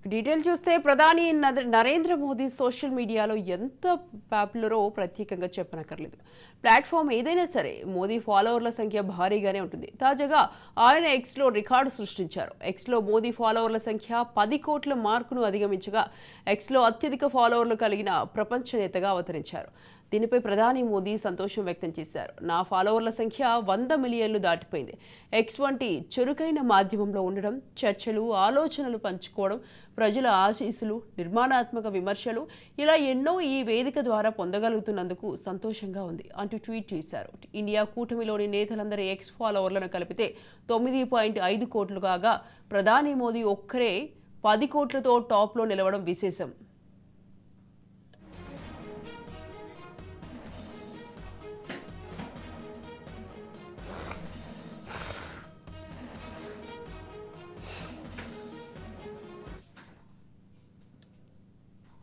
Detail చూస్తే ప్రధాని Narendra Modi social మీడియాలో ఎంత పాపులరో ప్రత్యేకంగా చెప్పనక్కర్లేదు. ప్లాట్ఫామ్ ఏదైనా సరే మోదీ ఫాలోవర్ల సంఖ్య భారీగానే ఉంటుంది. తాజాగా ఆయన ఎక్స్లో రికార్డు సృష్టించారు. ఎక్స్లో మోదీ ఫాలోవర్ల సంఖ్య 10 కోట్ల మార్కును అధిగమించగా ఎక్స్లో అత్యధిక ఫాలోవర్లు కలిగిన ప్రపంచ నేతగా అవతరించారు. దీనిపై ప్రధాని మోదీ సంతోషం వ్యక్తం చేశారు. నా ఫాలోవర్ల సంఖ్య 100 మిలియన్లు దాటిపోయింది. ఎక్స్ వంటి చురుకైన మాధ్యమంలో ఉండడం, చర్చలు, ఆలోచనలు పంచుకోవడం, ప్రజల ఆశీస్సులు, నిర్మాణాత్మక విమర్శలు ఇలా ఎన్నో ఈ వేదిక ద్వారా పొందగలుగుతున్నందుకు సంతోషంగా ఉంది అంటూ ట్వీట్ చేశారు. ఇండియా కూటమిలోని నేతలందరి ఎక్స్ ఫాలోవర్లను కలిపితే 9.5 కోట్లు కాగా ప్రధాని మోదీ ఒక్కరే 10 కోట్లతో టాప్లో నిలవడం విశేషం.